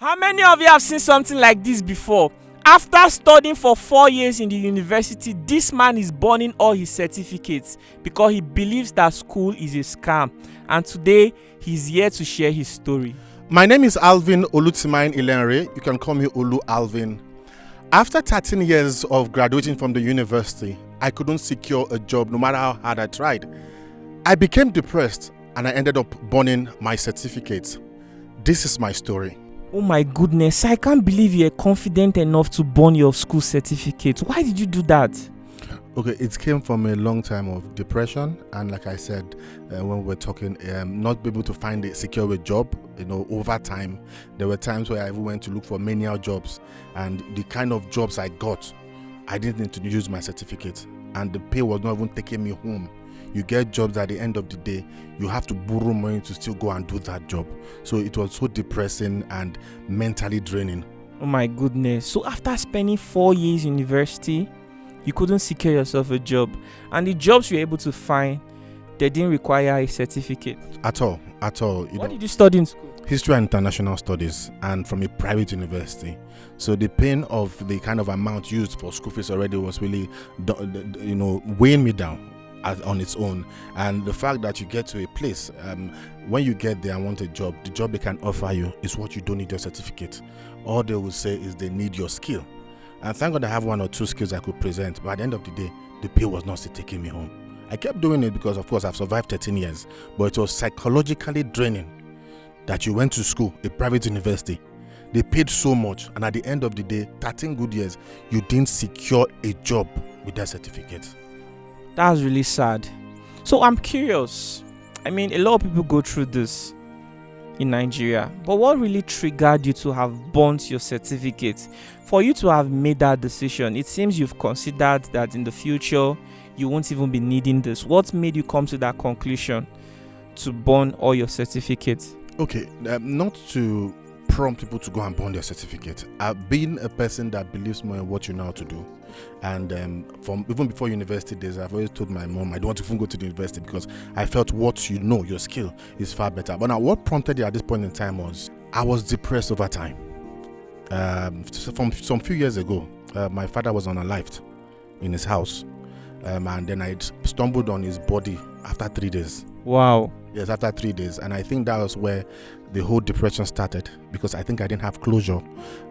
How many of you have seen something like this before? After studying for 4 years in the university, this man is burning all his certificates because he believes that school is a scam. And today, he's here to share his story. My name is Alvin Olutimain Ilenre. You can call me Olu Alvin. After 13 years of graduating from the university, I couldn't secure a job no matter how hard I tried. I became depressed and I ended up burning my certificates. This is my story. Oh my goodness, I can't believe you're confident enough to burn your school certificate. Why did you do that? Okay, it came from a long time of depression, and like I said when we were talking, not be able to find a secure job. Over time, there were times where I even went to look for menial jobs, and the kind of jobs I got, I didn't need to use my certificate, and the pay was not even taking me home. You get jobs at the end of the day, you have to borrow money to still go and do that job. So it was so depressing and mentally draining. Oh my goodness. So after spending 4 years in university, you couldn't secure yourself a job. And the jobs you were able to find, they didn't require a certificate. At all. What did you study in school? History and International Studies, and from a private university. So the pain of the kind of amount used for school fees already was really, weighing me down on its own. And the fact that you get to a place, when you get there and want a job, the job they can offer you is what you don't need your certificate. All they will say is they need your skill. And thank God I have 1 or 2 skills I could present, but at the end of the day, the pay was not still taking me home. I kept doing it because, of course, I've survived 13 years, but it was psychologically draining that you went to school, a private university. They paid so much, and at the end of the day, 13 good years, you didn't secure a job with that certificate. That's really sad. So I'm curious. I mean, a lot of people go through this in Nigeria, but what really triggered you to have burnt your certificate? For you to have made that decision, it seems you've considered that in the future you won't even be needing this. What made you come to that conclusion to burn all your certificates? Okay, not to prompt people to go and burn their certificate. I've been a person that believes more in what you know how to do. And from even before university days, I've always told my mom I don't want to even go to the university because I felt what you know, your skill, is far better. But now what prompted it at this point in time was I was depressed over time. From some few years ago, my father was unalived in his house. And then I stumbled on his body after 3 days. Wow. Yes, after 3 days. And I think that was where the whole depression started, because I think I didn't have closure.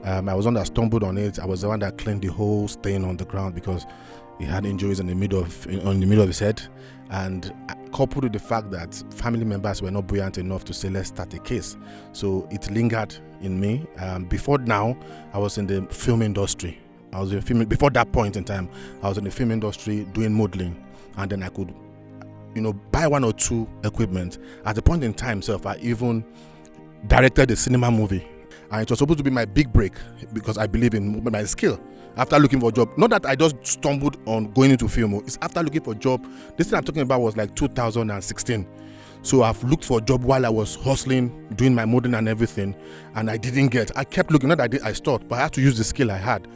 I was the one that stumbled on it. I was the one that cleaned the whole stain on the ground because he had injuries in the middle of his head. And coupled with the fact that family members were not buoyant enough to say, let's start a case. So it lingered in me. Before now, I was in the film industry. Before that point in time, I was in the film industry doing modeling, and then I could, buy 1 or 2 equipment. At the point in time, I even directed a cinema movie, and it was supposed to be my big break because I believe in my skill. After looking for a job, not that I just stumbled on going into film, it's after looking for a job. This thing I'm talking about was like 2016. So I've looked for a job while I was hustling, doing my modeling and everything, and I didn't get. I kept looking, not that I stopped, but I had to use the skill I had.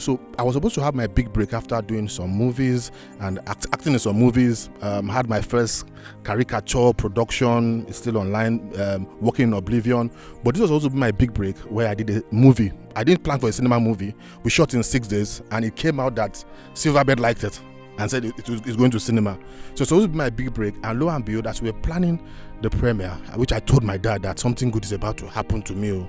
So I was supposed to have my big break after doing some movies and acting in some movies. Had my first caricature production, it's still online, working in Oblivion. But this was also my big break where I did a movie. I didn't plan for a cinema movie. We shot in 6 days, and it came out that Silverbird liked it and said it's going to cinema. So it's supposed to be my big break, and lo and behold, as we were planning the premiere, which I told my dad that something good is about to happen to me.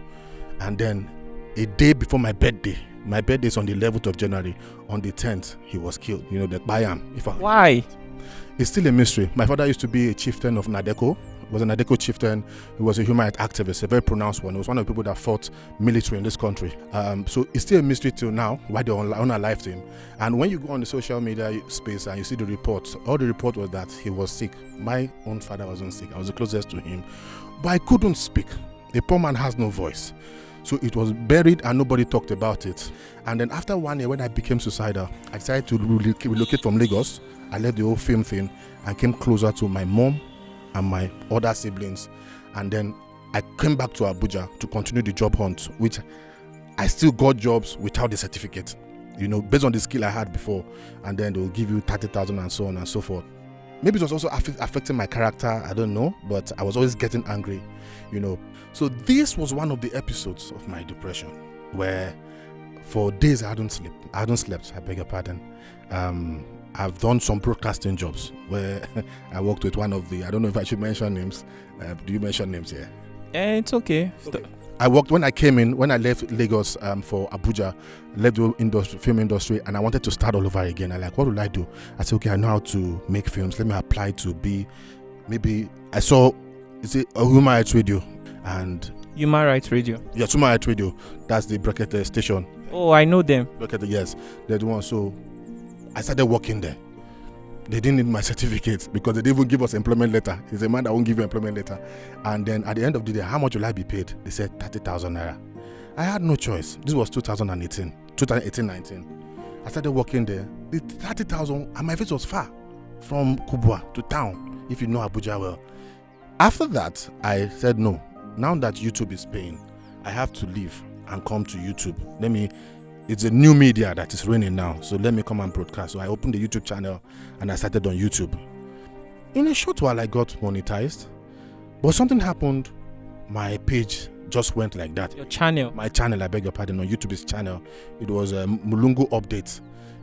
And then a day before my birthday is on the 11th of January. On the 10th, he was killed. The Bayam. Why? It's still a mystery. My father used to be a chieftain of Nadeko. He was a Nadeko chieftain. He was a human rights activist, a very pronounced one. He was one of the people that fought military in this country. So it's still a mystery till now why they unalived him. And when you go on the social media space and you see the reports, all the report was that he was sick. My own father wasn't sick. I was the closest to him. But I couldn't speak. A poor man has no voice. So it was buried and nobody talked about it. And then after 1 year, when I became suicidal, I decided to relocate from Lagos. I left the whole film thing and came closer to my mom and my other siblings. And then I came back to Abuja to continue the job hunt, which I still got jobs without the certificate, based on the skill I had before. And then they'll give you 30,000 and so on and so forth. maybe it was also affecting my character, I don't know, but I was always getting angry, So this was one of the episodes of my depression where for days I hadn't slept, I beg your pardon. I've done some broadcasting jobs where I worked with one of the, I don't know if I should mention names. Do you mention names here? It's okay. I worked when I left Lagos for Abuja, left the film industry, and I wanted to start all over again. I what will I do? I said, okay, I know how to make films. Let me apply to be, maybe I saw, is it a Human Rights Radio? And Human Rights Radio. Yes, Human Rights Radio. That's the Bracket station. Oh, I know them. Bracket, yes, they're the one. So I started working there. They didn't need my certificate because they didn't even give us employment letter. It's a man that won't give you employment letter. And then at the end of the day, how much will I be paid? They said 30,000 naira. I had no choice. This was 2018-19. I started working there. The 30,000, and my face was far from Kubwa to town, if you know Abuja well. After that, I said no. Now that YouTube is paying, I have to leave and come to YouTube. It's a new media that is reigning now, so let me come and broadcast. So I opened the YouTube channel and I started on YouTube. In a short while, I got monetized, but something happened. My page just went like that. Your channel? My channel, I beg your pardon, on YouTube's channel. It was a Mulungu update.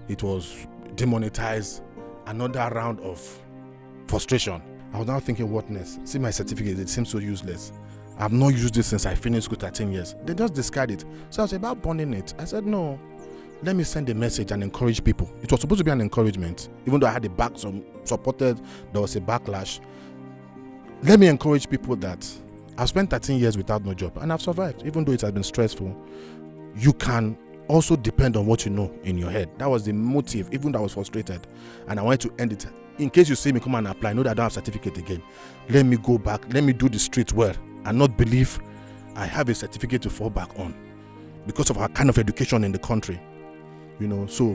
It was demonetized. Another round of frustration. I was now thinking, what next? See my certificate, it seems so useless. I've not used it since I finished school 13 years. They just discard it. So I was about burning it. I said, no, let me send a message and encourage people. It was supposed to be an encouragement. Even though I had the back supported, there was a backlash. Let me encourage people that I've spent 13 years without no job and I've survived. Even though it has been stressful, you can also depend on what you know in your head. That was the motive, even though I was frustrated. And I wanted to end it. In case you see me come and apply, know that I don't have certificate again. Let me go back. Let me do the street well and not believe I have a certificate to fall back on because of our kind of education in the country. So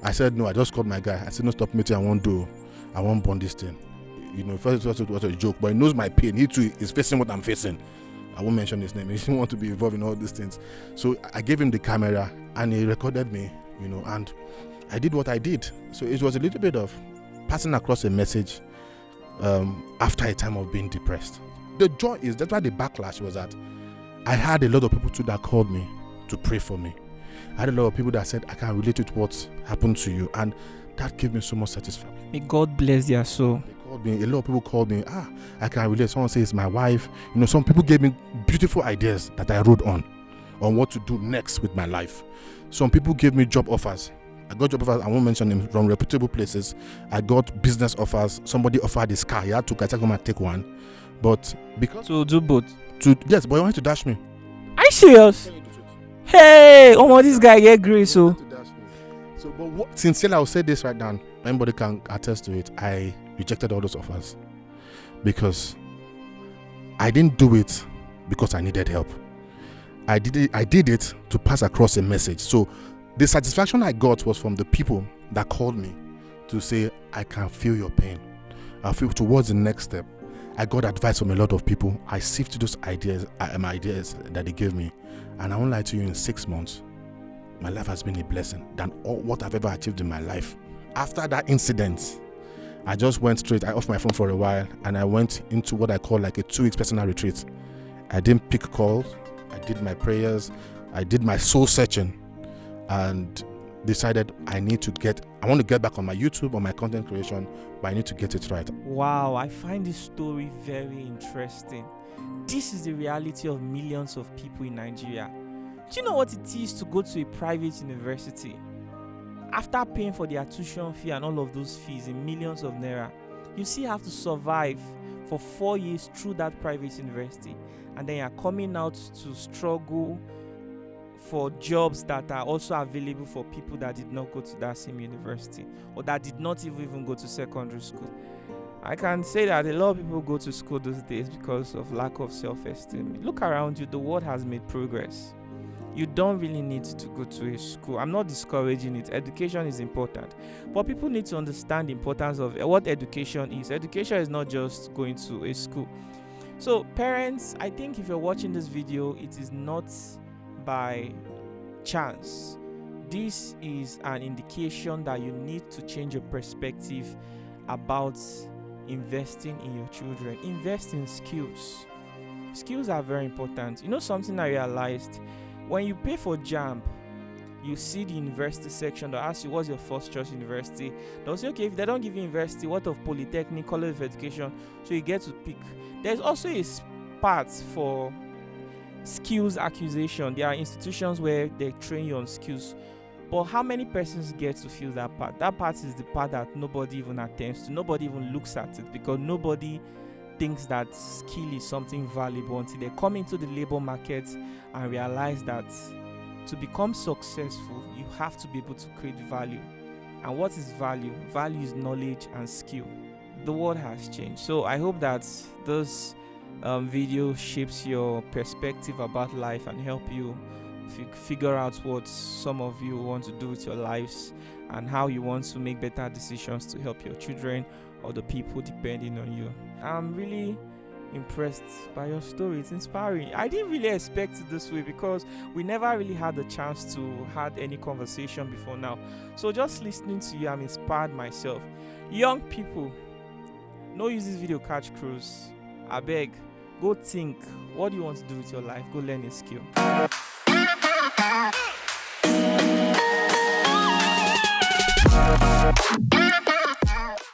I said, no, I just called my guy. I said, no, stop meeting. I won't burn this thing. First it was a joke, but he knows my pain. He too is facing what I'm facing. I won't mention his name. He didn't want to be involved in all these things. So I gave him the camera and he recorded me, and I did what I did. So it was a little bit of passing across a message after a time of being depressed. The joy is, that's why the backlash was that I had a lot of people too that called me to pray for me. I had a lot of people that said, I can relate with what happened to you. And that gave me so much satisfaction. May God bless their soul. They called me, a lot of people called me, I can relate. Someone says, my wife. Some people gave me beautiful ideas that I wrote on what to do next with my life. Some people gave me job offers. I got job offers, I won't mention them, from reputable places. I got business offers. Somebody offered this car. He had to come and take one. But because to do both. Yes, but he wanted to dash me. Are you serious? Hey, this guy get grace. So but sincerely, I'll say this right now. Anybody can attest to it. I rejected all those offers because I didn't do it because I needed help. I did it to pass across a message. So the satisfaction I got was from the people that called me to say, I can feel your pain. I feel towards the next step. I got advice from a lot of people. I sifted those ideas that they gave me. And I won't lie to you, in 6 months, my life has been a blessing than all what I've ever achieved in my life. After that incident, I just went straight. I off my phone for a while and I went into what I call like a 2 weeks personal retreat. I didn't pick calls. I did my prayers. I did my soul searching and decided I want to get back on my YouTube, on my content creation, but I need to get it right. Wow, I find this story very interesting. This is the reality of millions of people in Nigeria. Do you know what it is to go to a private university? After paying for their tuition fee and all of those fees in millions of naira, you still have to survive for 4 years through that private university. And then you're coming out to struggle for jobs that are also available for people that did not go to that same university or that did not even go to secondary school. I can say that a lot of people go to school those days because of lack of self-esteem. Look around you, the world has made progress. You don't really need to go to a school. I'm not discouraging it. Education is important. But people need to understand the importance of what education is. Education is not just going to a school. So parents, I think if you're watching this video, it is not by chance. This is an indication that you need to change your perspective about investing in your children. Invest in skills. Skills are very important. You know something I realized? When you pay for JAMB, you see the university section. They'll ask you what's your first choice university. They'll say, okay, if they don't give you university, what of polytechnic, college of education? So you get to pick. There's also a part for skills acquisition. There are institutions where they train you on skills. But how many persons get to feel that part? That part is the part that nobody even attends to. Nobody even looks at it, because nobody thinks that skill is something valuable until they come into the labor market and realize that to become successful, you have to be able to create value. And what is value? Value is knowledge and skill. The world has changed. So I hope that this video shapes your perspective about life and help you figure out what some of you want to do with your lives and how you want to make better decisions to help your children or the people depending on you. I'm really impressed by your story. It's inspiring. I didn't really expect it this way, because we never really had the chance to have any conversation before now. So just listening to you, I'm inspired myself. Young people, no use this video catch cruise. I beg, go think, what do you want to do with your life? Go learn a skill.